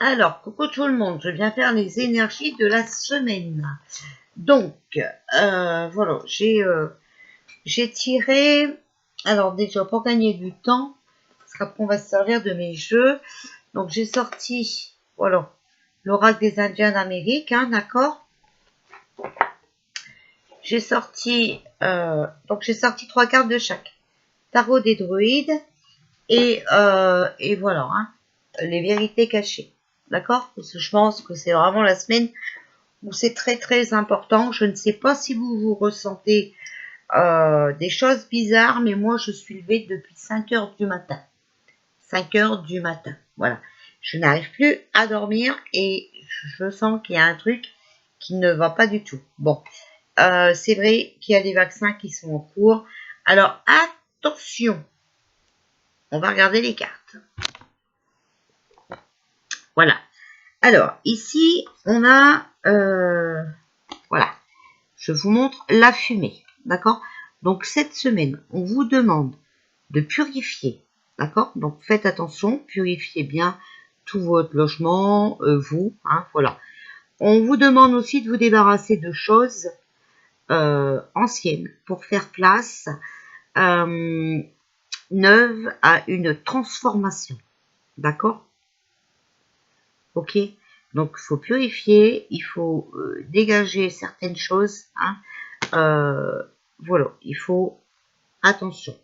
Alors, coucou tout le monde, je viens faire les énergies de la semaine. Donc, voilà, j'ai tiré, alors déjà pour gagner du temps, parce qu'après on va se servir de mes jeux. Donc j'ai sorti, voilà, l'oracle des Indiens d'Amérique, hein, d'accord. J'ai sorti, j'ai sorti 3 cartes de chaque. Tarot des druides et voilà, hein, les vérités cachées. D'accord? Parce que je pense que c'est vraiment la semaine où c'est très très important. Je ne sais pas si vous ressentez des choses bizarres, mais moi je suis levée depuis 5 heures du matin. 5 heures du matin, voilà. Je n'arrive plus à dormir et je sens qu'il y a un truc qui ne va pas du tout. Bon, c'est vrai qu'il y a des vaccins qui sont en cours. Alors attention, on va regarder les cartes. Voilà. Alors ici, on a, voilà, je vous montre la fumée, d'accord? Donc cette semaine, on vous demande de purifier, d'accord? Donc faites attention, purifiez bien tout votre logement, vous, hein, voilà. On vous demande aussi de vous débarrasser de choses anciennes pour faire place neuve à une transformation, d'accord? Ok, donc il faut purifier, il faut dégager certaines choses, hein. Voilà, il faut attention.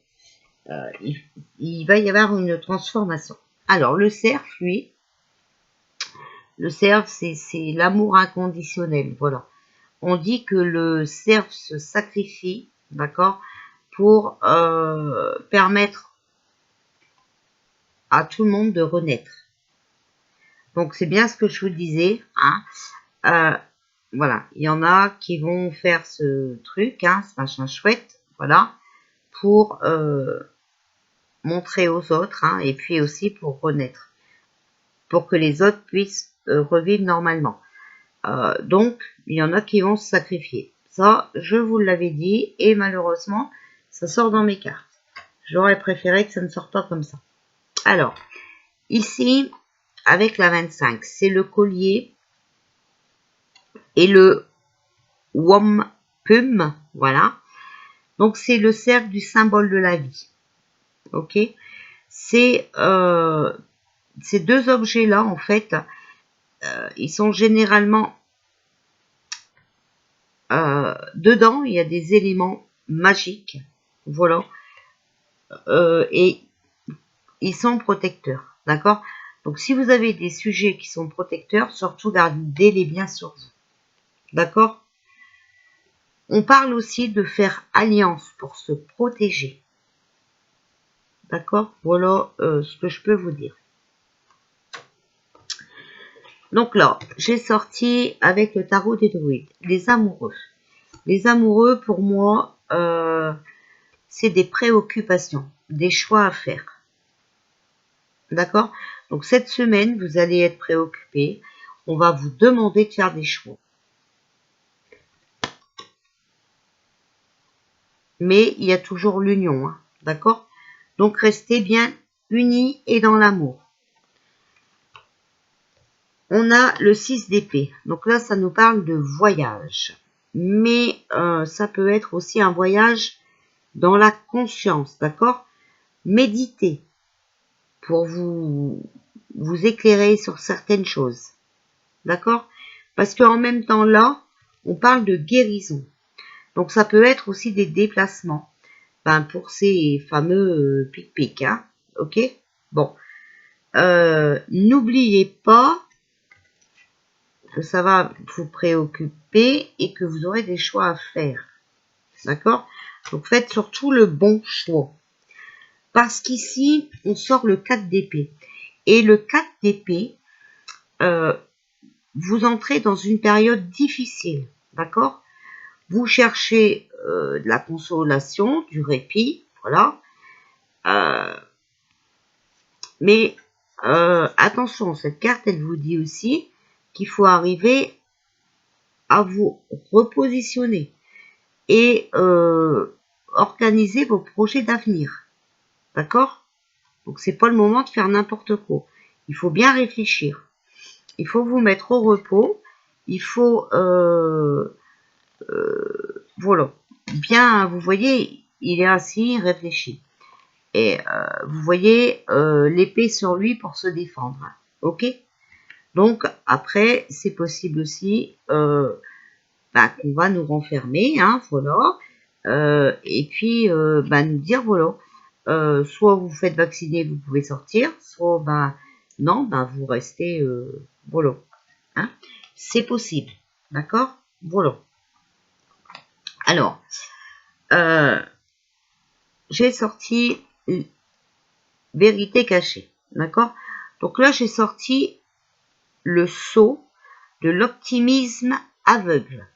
Il va y avoir une transformation. Alors le cerf, lui, le cerf, c'est l'amour inconditionnel. Voilà, on dit que le cerf se sacrifie, d'accord, pour permettre à tout le monde de renaître. Donc c'est bien ce que je vous disais, hein. Voilà, il y en a qui vont faire ce truc, hein, ce machin chouette, voilà, pour montrer aux autres, hein, et puis aussi pour renaître, pour que les autres puissent revivre normalement. Donc, il y en a qui vont se sacrifier. Ça, je vous l'avais dit, et malheureusement, ça sort dans mes cartes. J'aurais préféré que ça ne sorte pas comme ça. Alors, ici, avec la 25, c'est le collier et le wampum, voilà. Donc, c'est le cercle du symbole de la vie. Ok? C'est ces deux objets-là, en fait, ils sont généralement dedans, il y a des éléments magiques, voilà, et ils sont protecteurs, d'accord? Donc si vous avez des sujets qui sont protecteurs, surtout gardez-les bien sur vous, d'accord? On parle aussi de faire alliance pour se protéger, d'accord? Voilà ce que je peux vous dire. Donc là, j'ai sorti avec le tarot des druides, les amoureux. Les amoureux, pour moi, c'est des préoccupations, des choix à faire. D'accord? Donc cette semaine, vous allez être préoccupé. On va vous demander de faire des choix. Mais il y a toujours l'union, hein, d'accord? Donc restez bien unis et dans l'amour. On a le 6 d'épée. Donc là, ça nous parle de voyage. Mais ça peut être aussi un voyage dans la conscience, d'accord? Méditez pour vous éclairer sur certaines choses, d'accord? Parce qu'en même temps là, on parle de guérison. Donc ça peut être aussi des déplacements. Ben, pour ces fameux pic-pic, hein, ok? Bon, n'oubliez pas que ça va vous préoccuper et que vous aurez des choix à faire, d'accord? Donc faites surtout le bon choix. Parce qu'ici, on sort le 4 d'épée. Et le 4 d'épée, vous entrez dans une période difficile, d'accord? Vous cherchez de la consolation, du répit, voilà. Mais attention, cette carte, elle vous dit aussi qu'il faut arriver à vous repositionner et organiser vos projets d'avenir, d'accord? Donc c'est pas le moment de faire n'importe quoi. Il faut bien réfléchir. il faut vous mettre au repos. Il faut, voilà, bien, vous voyez, il est assis, il réfléchit. Et vous voyez l'épée sur lui pour se défendre. Ok? Donc, après, c'est possible aussi qu'on va nous renfermer, hein, voilà. Et puis, nous dire, voilà, soit vous faites vacciner, vous pouvez sortir, soit, non, vous restez, voilà. Hein, c'est possible, d'accord? Voilà. Alors, j'ai sorti vérité cachée, d'accord? Donc là, j'ai sorti le sceau de l'optimisme aveugle.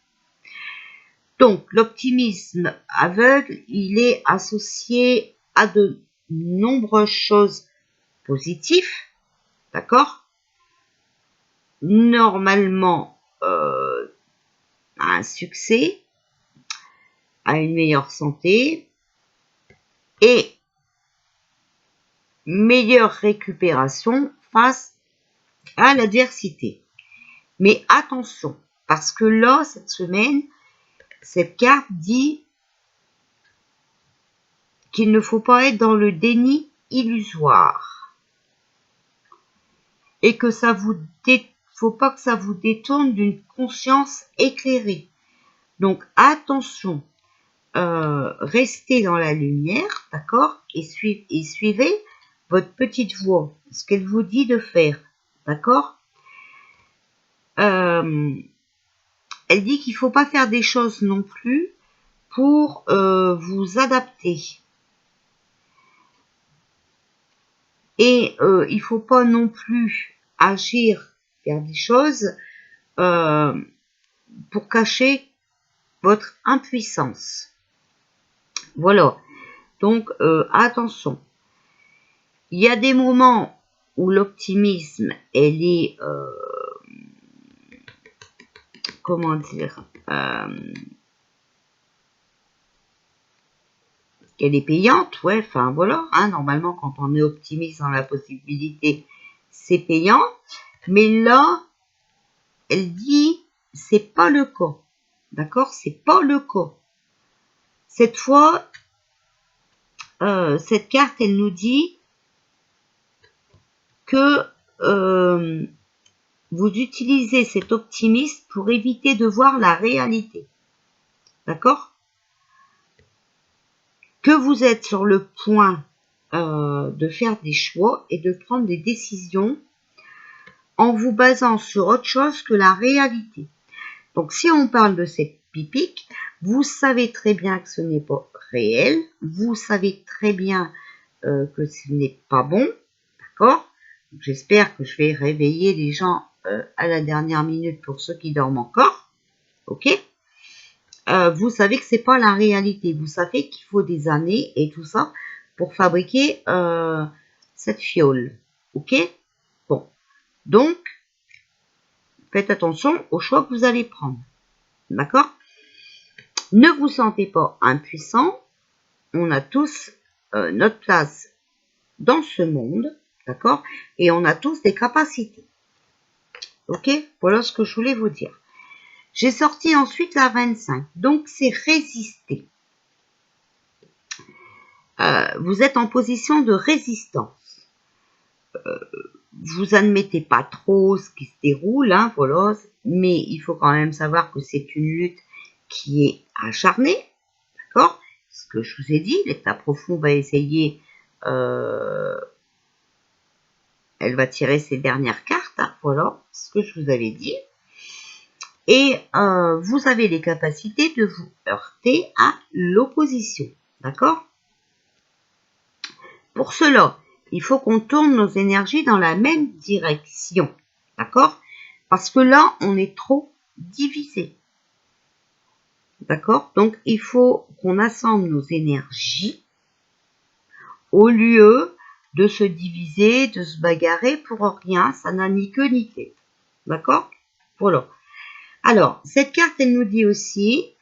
Donc, l'optimisme aveugle, il est associé à de nombreuses choses positives, d'accord? Normalement, à un succès, à une meilleure santé et meilleure récupération face à l'adversité. Mais attention, parce que là, cette semaine, cette carte dit qu'il ne faut pas être dans le déni illusoire et que ça vous faut pas que ça vous détourne d'une conscience éclairée. Donc attention, restez dans la lumière, d'accord, et suivez votre petite voix, ce qu'elle vous dit de faire, d'accord. Elle dit qu'il faut pas faire des choses non plus pour vous adapter. Et il faut pas non plus agir, faire des choses pour cacher votre impuissance. Voilà. Donc attention. Il y a des moments où l'optimisme, elle est comment dire, qu'elle est payante, ouais, enfin voilà, hein, normalement quand on est optimiste dans la possibilité, c'est payant, mais là, elle dit, c'est pas le cas, d'accord, c'est pas le cas. Cette fois, cette carte, elle nous dit que vous utilisez cet optimisme pour éviter de voir la réalité, d'accord, que vous êtes sur le point de faire des choix et de prendre des décisions en vous basant sur autre chose que la réalité. Donc, si on parle de cette pipique, vous savez très bien que ce n'est pas réel, vous savez très bien que ce n'est pas bon, d'accord? J'espère que je vais réveiller les gens à la dernière minute pour ceux qui dorment encore, ok? Vous savez que c'est pas la réalité, vous savez qu'il faut des années et tout ça pour fabriquer cette fiole, ok? Bon, donc, faites attention aux choix que vous allez prendre. D'accord? Ne vous sentez pas impuissant. On a tous notre place dans ce monde. D'accord? Et on a tous des capacités. Ok? Voilà ce que je voulais vous dire. J'ai sorti ensuite la 25. Donc, c'est résister. Vous êtes en position de résistance. Vous admettez pas trop ce qui se déroule, hein, voilà, mais il faut quand même savoir que c'est une lutte qui est acharnée, d'accord? Ce que je vous ai dit, l'état profond va essayer, elle va tirer ses dernières cartes, hein, voilà, ce que je vous avais dit. Et vous avez les capacités de vous heurter à l'opposition, d'accord? Pour cela, il faut qu'on tourne nos énergies dans la même direction, d'accord? Parce que là, on est trop divisé, d'accord? Donc, il faut qu'on assemble nos énergies au lieu de se diviser, de se bagarrer pour rien, ça n'a ni queue ni tête, d'accord? Voilà. Alors, cette carte, elle nous dit aussi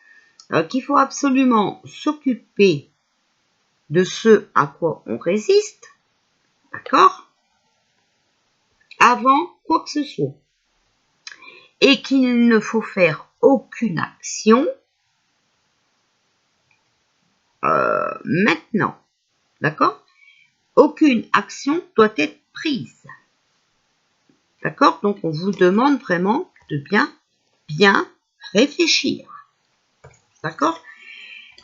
qu'il faut absolument s'occuper de ce à quoi on résiste, d'accord? Avant quoi que ce soit. et qu'il ne faut faire aucune action maintenant. D'accord? Aucune action doit être prise. D'accord? Donc, on vous demande vraiment de bien réfléchir. D'accord?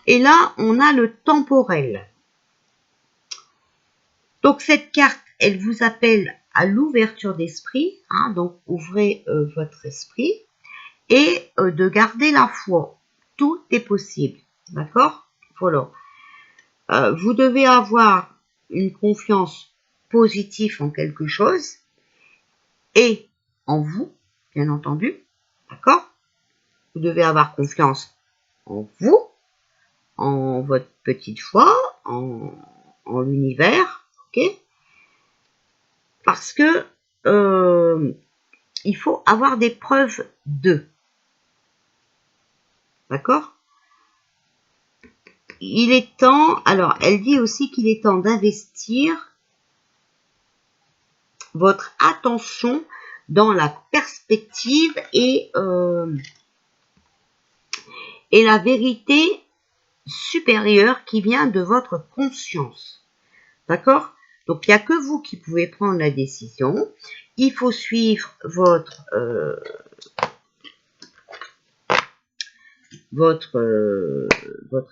Et là, on a le temporel. Donc, cette carte, elle vous appelle à l'ouverture d'esprit. Hein, donc, ouvrez votre esprit et de garder la foi. Tout est possible. D'accord? Voilà. Vous devez avoir une confiance positive en quelque chose et en vous, bien entendu. D'accord? Vous devez avoir confiance en vous, en votre petite foi, en l'univers, ok? Parce que il faut avoir des preuves de. D'accord? Il est temps, alors elle dit aussi qu'il est temps d'investir votre attention dans la perspective et la vérité supérieure qui vient de votre conscience. D'accord? Donc, il n'y a que vous qui pouvez prendre la décision. Il faut suivre votre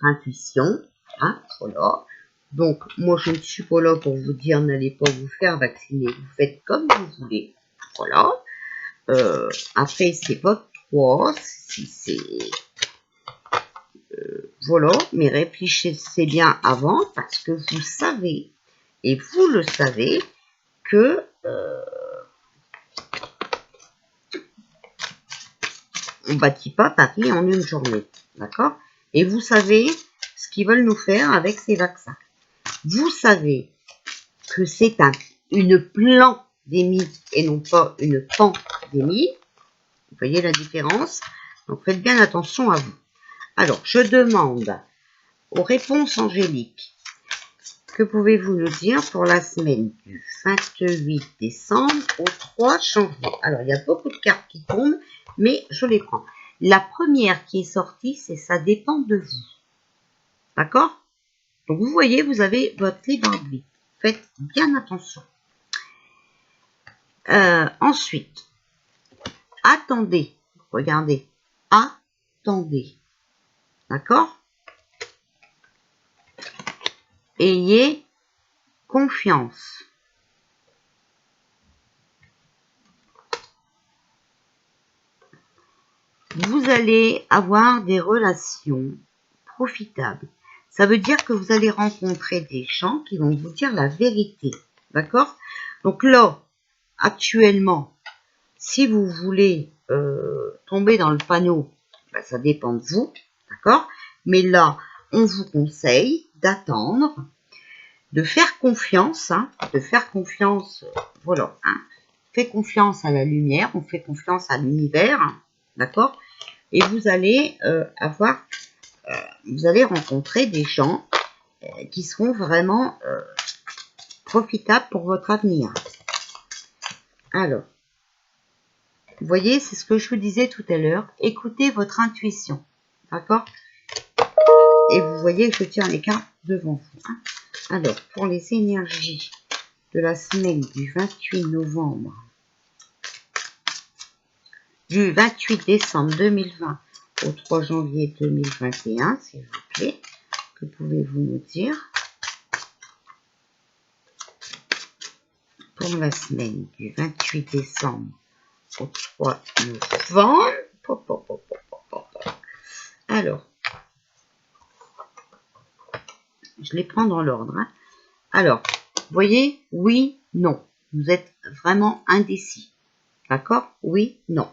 intuition. Hein, voilà. Donc, moi, je ne suis pas là pour vous dire n'allez pas vous faire vacciner. Vous faites comme vous voulez. Voilà. Après, c'est votre choix. Voilà. Mais réfléchissez bien avant parce que vous savez, et vous le savez, que on ne bâtit pas Paris en une journée. D'accord? Et vous savez ce qu'ils veulent nous faire avec ces vaccins. Vous savez que c'est une pandémie et non pas une pandémie. Vous voyez la différence? Donc faites bien attention à vous. Alors, je demande aux réponses angéliques. Que pouvez-vous nous dire pour la semaine du 28 décembre au 3 janvier? Alors, il y a beaucoup de cartes qui tombent, mais je les prends. La première qui est sortie, c'est ça dépend de vous. D'accord? Donc, vous voyez, vous avez votre libre arbitre. Faites bien attention. Ensuite, attendez. Regardez. Attendez. D'accord? Ayez confiance. Vous allez avoir des relations profitables. Ça veut dire que vous allez rencontrer des gens qui vont vous dire la vérité. D'accord? Donc là, actuellement, si vous voulez tomber dans le panneau, ben, ça dépend de vous. D'accord? Mais là, on vous conseille d'attendre, de faire confiance. Hein, de faire confiance, voilà. Hein, fait confiance à la lumière, on fait confiance à l'univers. D'accord? Et vous allez vous allez rencontrer des gens qui seront vraiment profitables pour votre avenir. Alors, vous voyez, c'est ce que je vous disais tout à l'heure. Écoutez votre intuition. D'accord? Et vous voyez que je tiens les cartes devant vous. Hein. Alors, pour les énergies de la semaine du 28 novembre, du 28 décembre 2020 au 3 janvier 2021, s'il vous plaît, que pouvez-vous nous dire pour la semaine du 28 décembre au 3 novembre? Alors, je les prends dans l'ordre. Hein. Alors, vous voyez, oui, non. Vous êtes vraiment indécis. D'accord? Oui, non.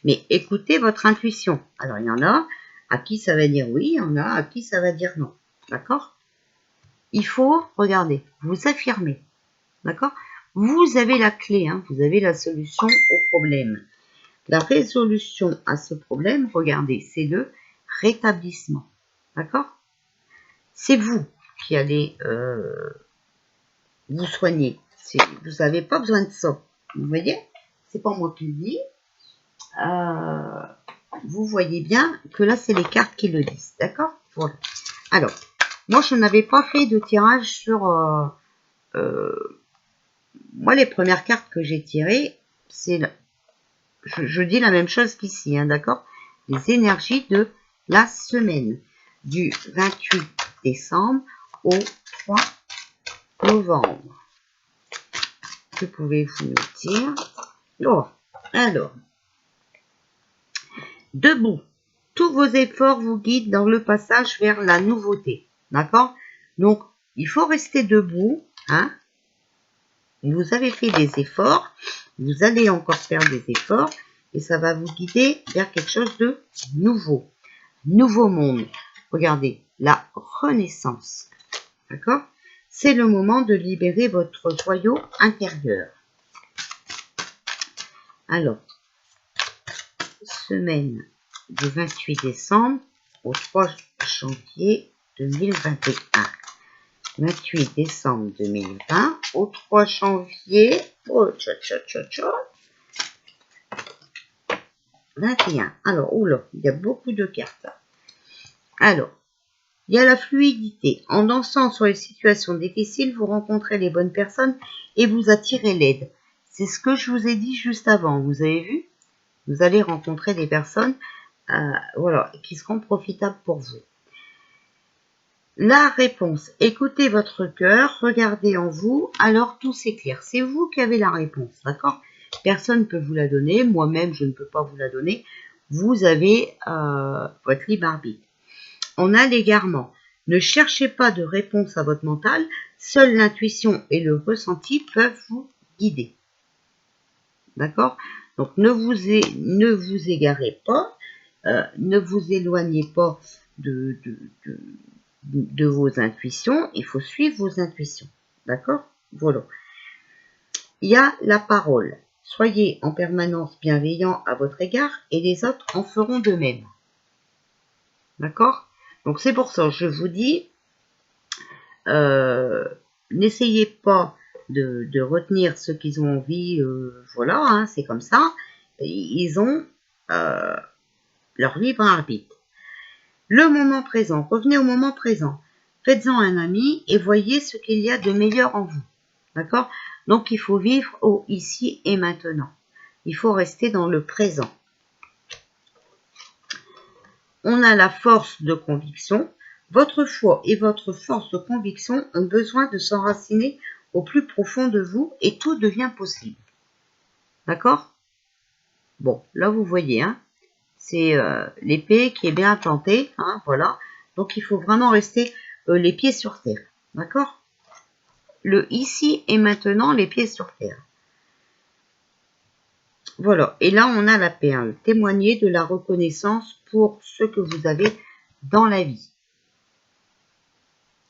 Mais écoutez votre intuition. Alors, il y en a à qui ça va dire oui, il y en a à qui ça va dire non. D'accord? Il faut, regardez, vous affirmer. D'accord? Vous avez la clé, hein, vous avez la solution au problème. La résolution à ce problème, regardez, c'est le rétablissement. D'accord? C'est vous qui allez vous soigner. Vous n'avez pas besoin de ça. Vous voyez? C'est pas moi qui le dis. vous voyez bien que là, c'est les cartes qui le disent. D'accord? Voilà. Alors, moi, je n'avais pas fait de tirage sur... moi, les premières cartes que j'ai tirées, c'est... Je dis la même chose qu'ici, hein, d'accord? Les énergies de la semaine. Du 28 décembre au 3 novembre. Que pouvez-vous me dire? Oh, alors... Debout. Tous vos efforts vous guident dans le passage vers la nouveauté. D'accord? Donc, il faut rester debout. Hein? Vous avez fait des efforts. Vous allez encore faire des efforts. Et ça va vous guider vers quelque chose de nouveau. Nouveau monde. Regardez, la renaissance. D'accord? C'est le moment de libérer votre joyau intérieur. Alors, semaine du 28 décembre au 3 janvier 2021. 28 décembre 2020 au 3 janvier 21. Alors, oula, il y a beaucoup de cartes. Alors, il y a la fluidité. En dansant sur les situations difficiles, vous rencontrez les bonnes personnes et vous attirez l'aide. C'est ce que je vous ai dit juste avant. Vous avez vu? Vous allez rencontrer des personnes voilà, qui seront profitables pour vous. La réponse. Écoutez votre cœur, regardez en vous, alors tout s'éclaire. C'est vous qui avez la réponse, d'accord? Personne ne peut vous la donner, moi-même je ne peux pas vous la donner. Vous avez votre libre arbitre. On a l'égarement. Ne cherchez pas de réponse à votre mental, seule l'intuition et le ressenti peuvent vous guider. D'accord? Donc ne vous égarez pas, ne vous éloignez pas de vos intuitions, il faut suivre vos intuitions. D'accord? Voilà. Il y a la parole. Soyez en permanence bienveillant à votre égard et les autres en feront de même. D'accord? Donc c'est pour ça que je vous dis, n'essayez pas de retenir ce qu'ils ont envie, voilà, hein, c'est comme ça. Ils ont leur libre arbitre. Le moment présent, revenez au moment présent. Faites-en un ami et voyez ce qu'il y a de meilleur en vous. D'accord? Donc, il faut vivre au ici et maintenant. Il faut rester dans le présent. On a la force de conviction. Votre foi et votre force de conviction ont besoin de s'enraciner au plus profond de vous et tout devient possible. D'accord? Bon, là, vous voyez, hein, c'est l'épée qui est bien plantée, hein, voilà. Donc, il faut vraiment rester les pieds sur terre. D'accord? Le ici et maintenant, les pieds sur terre. Voilà. Et là, on a la perle. Témoignez de la reconnaissance pour ce que vous avez dans la vie.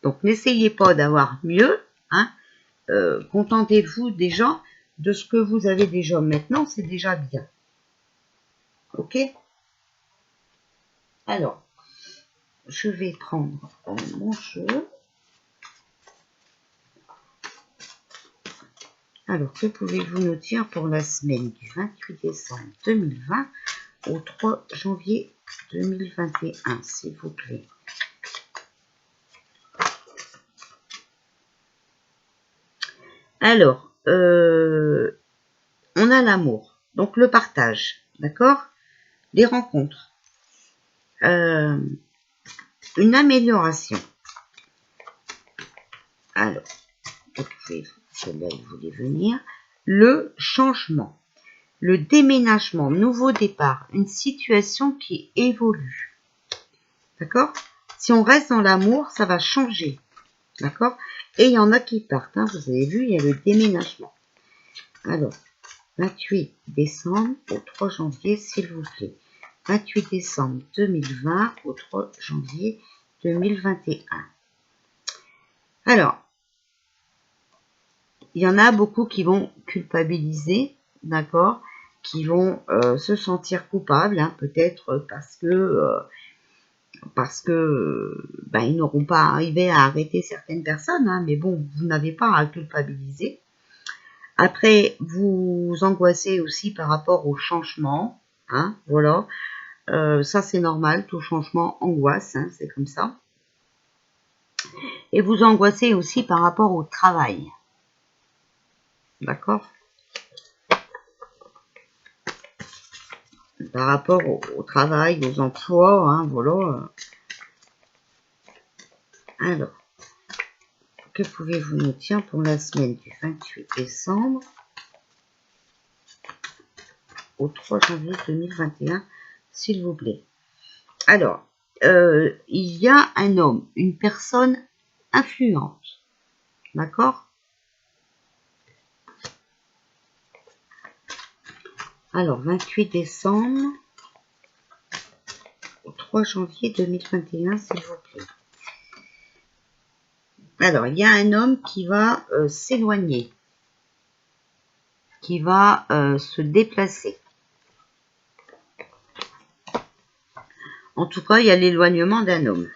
Donc, n'essayez pas d'avoir mieux. Hein. Contentez-vous déjà de ce que vous avez déjà maintenant. C'est déjà bien. Ok? Alors, je vais prendre mon jeu. Alors, que pouvez-vous nous dire pour la semaine du 28 décembre 2020 au 3 janvier 2021, s'il vous plaît? Alors, on a l'amour, donc le partage, d'accord? Les rencontres, une amélioration. Alors, celle-là, il voulait venir. Le changement. Le déménagement, nouveau départ, une situation qui évolue. D'accord? Si on reste dans l'amour, ça va changer. D'accord? Et il y en a qui partent. Hein, vous avez vu, il y a le déménagement. Alors, 28 décembre au 3 janvier, s'il vous plaît. 28 décembre 2020 au 3 janvier 2021. Alors, il y en a beaucoup qui vont culpabiliser, d'accord? Qui vont se sentir coupables, hein, peut-être parce que ils n'auront pas arrivé à arrêter certaines personnes, hein, mais bon, vous n'avez pas à culpabiliser. Après, vous angoissez aussi par rapport au changement, Hein, voilà. Ça, c'est normal. Tout changement angoisse. Hein, c'est comme ça. Et vous angoissez aussi par rapport au travail. D'accord? Par rapport au travail, aux emplois. Hein, voilà. Alors, que pouvez-vous nous dire pour la semaine du 28 décembre au 3 janvier 2021, s'il vous plaît? Alors, il y a un homme, une personne influente. D'accord? Alors, 28 décembre au 3 janvier 2021, s'il vous plaît. Alors, il y a un homme qui va s'éloigner, qui va se déplacer. En tout cas, il y a l'éloignement d'un homme.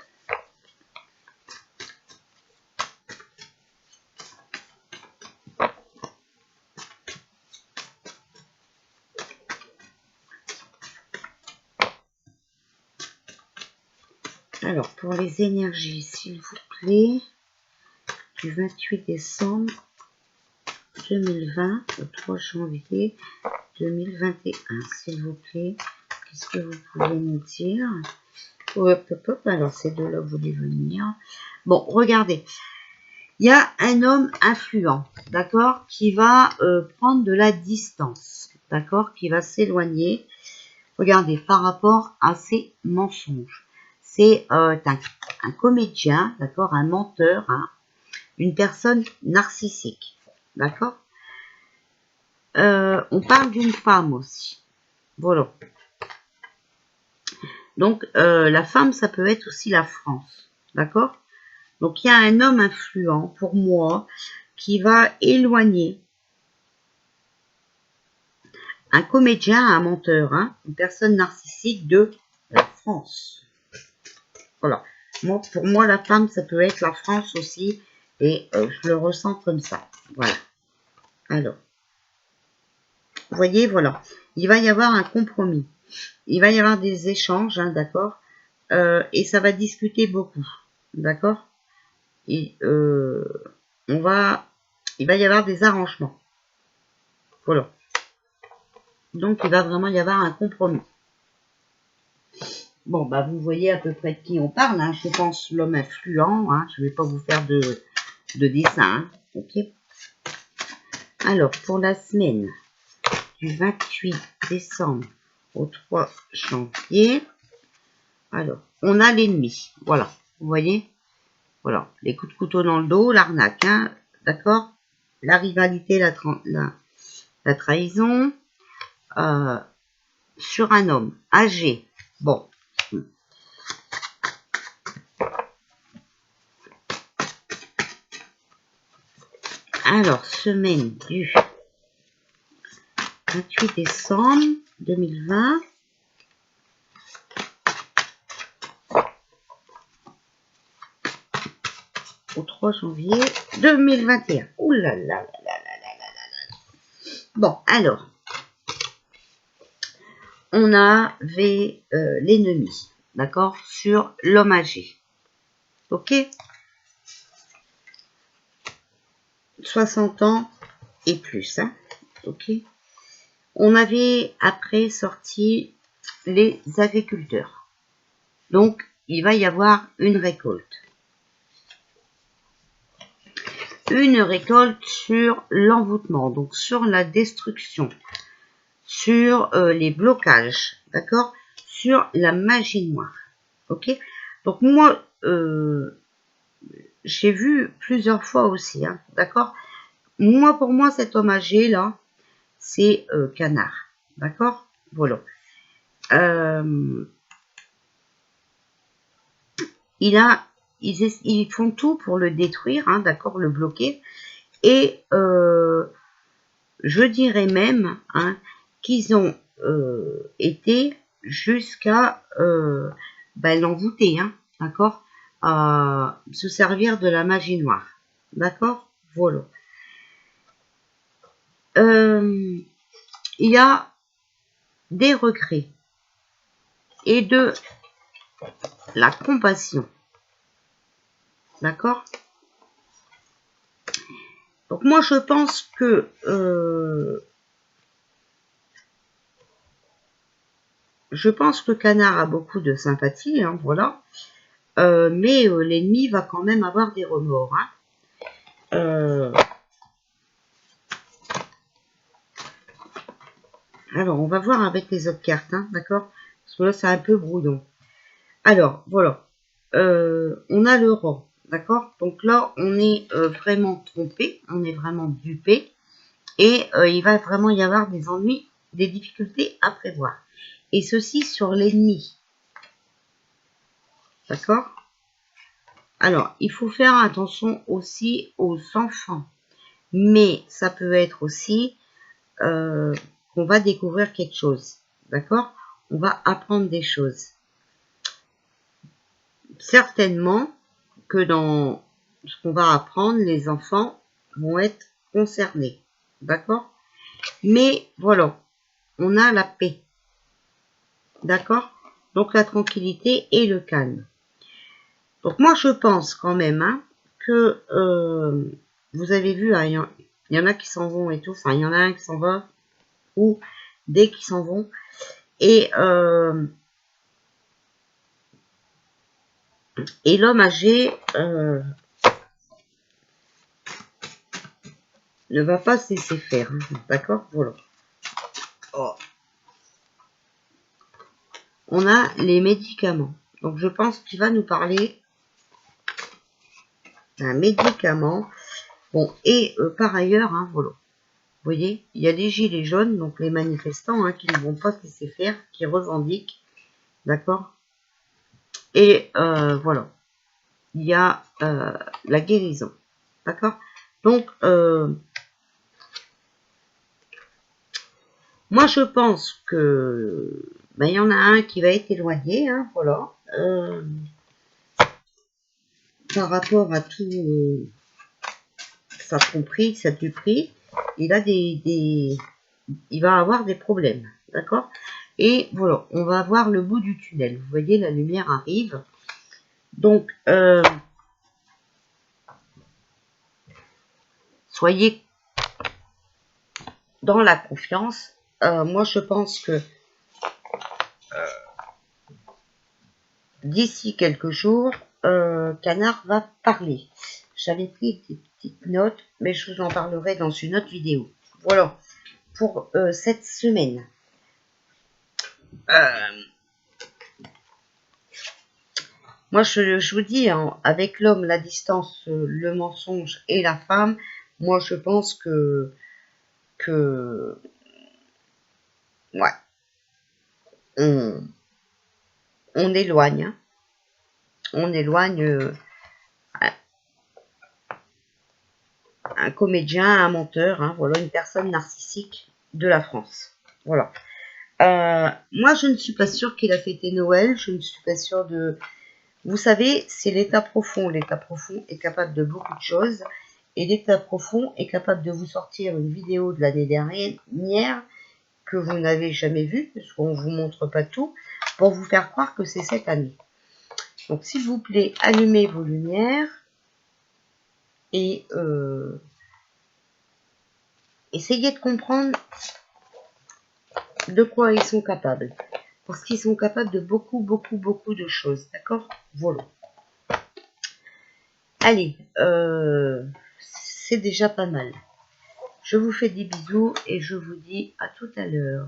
Alors, pour les énergies, s'il vous plaît, du 28 décembre 2020 au 3 janvier 2021, s'il vous plaît, qu'est-ce que vous pouvez nous dire? Hop, hop, hop, alors ces deux-là voulaient venir. Bon, regardez, il y a un homme influent, d'accord, qui va prendre de la distance, d'accord, qui va s'éloigner, regardez, par rapport à ses mensonges. C'est un comédien, d'accord, un menteur, hein, une personne narcissique, d'accord. On parle d'une femme aussi, voilà. Donc, la femme, ça peut être aussi la France, d'accord. Donc, il y a un homme influent, pour moi, qui va éloigner un comédien, un menteur, hein, une personne narcissique de la France. Voilà. Moi, pour moi, la femme, ça peut être la France aussi, et je le ressens comme ça. Voilà. Alors, vous voyez, voilà. Il va y avoir un compromis. Il va y avoir des échanges, hein, d'accord, et ça va discuter beaucoup, d'accord. Et il va y avoir des arrangements. Voilà. Donc, il va vraiment y avoir un compromis. Bon, bah, vous voyez à peu près de qui on parle. Hein. Je pense l'homme influent. Hein. Je ne vais pas vous faire de dessin. Hein. Ok. Alors, pour la semaine du 28 décembre au 3 janvier, alors, on a l'ennemi. Voilà. Vous voyez? Voilà. Les coups de couteau dans le dos, l'arnaque. Hein. D'accord? La rivalité, la trahison. Sur un homme âgé. Bon. Alors, semaine du 28 décembre 2020 au 3 janvier 2021. Ouh là là là là là là là. Bon, alors, on avait l'ennemi, d'accord, sur l'homme âgé. Ok, 60 ans et plus, hein. Ok. On avait après sorti les agriculteurs. Donc, il va y avoir une récolte. Une récolte sur l'envoûtement, donc sur la destruction, sur les blocages, d'accord, sur la magie noire. Ok. Donc moi, j'ai vu plusieurs fois aussi, hein, d'accord. Moi, pour moi, cet homme âgé là, c'est Canard, d'accord. Voilà. Ils font tout pour le détruire, hein, d'accord, le bloquer. Et je dirais même, hein, qu'ils ont été jusqu'à l'envoûter, hein, d'accord, se servir de la magie noire, d'accord, voilà. Il y a, des regrets et de la compassion. D'accord? Donc moi je pense que Canard a beaucoup de sympathie, hein, voilà. Mais l'ennemi va quand même avoir des remords. Hein. Alors, on va voir avec les autres cartes, hein, d'accord? Parce que là, c'est un peu brouillon. Alors, voilà. On a le rang, d'accord? Donc là, on est vraiment trompé, on est vraiment dupé. Et il va vraiment y avoir des ennuis, des difficultés à prévoir. Et ceci sur l'ennemi. D'accord? Alors, il faut faire attention aussi aux enfants. Mais ça peut être aussi qu'on va découvrir quelque chose. D'accord? On va apprendre des choses. Certainement que dans ce qu'on va apprendre, les enfants vont être concernés. D'accord? Mais voilà, on a la paix. D'accord? Donc la tranquillité et le calme. Donc moi je pense quand même hein, que vous avez vu, hein, il y en a qui s'en vont et tout, enfin il y en a un qui s'en va, ou des qui s'en vont. Et l'homme âgé ne va pas se laisser faire. Hein, d'accord? Voilà. Oh. On a les médicaments. Donc je pense qu'il va nous parler d'un médicament. Bon, et par ailleurs, hein, voilà. Vous voyez, il y a des gilets jaunes, donc les manifestants, hein, qui ne vont pas se laisser faire, qui revendiquent. D'accord? Et voilà. Il y a la guérison. D'accord? Donc, moi, je pense que ben, y en a un qui va être éloigné, hein, voilà. Par rapport à tout sa tromperie, sa duperie, il a il va avoir des problèmes, d'accord? Et voilà, on va avoir le bout du tunnel. Vous voyez, la lumière arrive. Donc, soyez dans la confiance. Moi, je pense que d'ici quelques jours, Canard va parler. J'avais pris des petites notes, mais je vous en parlerai dans une autre vidéo. Voilà, pour cette semaine. Moi, je vous dis, hein, avec l'homme, la distance, le mensonge et la femme, moi, je pense que ouais, on éloigne. Hein. On éloigne un comédien, un menteur, hein, voilà, une personne narcissique de la France. Voilà. Moi, je ne suis pas sûre qu'il a fêté Noël. Je ne suis pas sûre de... Vous savez, c'est l'état profond. L'état profond est capable de beaucoup de choses. Et l'état profond est capable de vous sortir une vidéo de l'année dernière que vous n'avez jamais vue, parce qu'on ne vous montre pas tout, pour vous faire croire que c'est cette année. Donc, s'il vous plaît, allumez vos lumières et essayez de comprendre de quoi ils sont capables. Parce qu'ils sont capables de beaucoup, beaucoup, beaucoup de choses. D'accord? Voilà. Allez, c'est déjà pas mal. Je vous fais des bisous et je vous dis à tout à l'heure.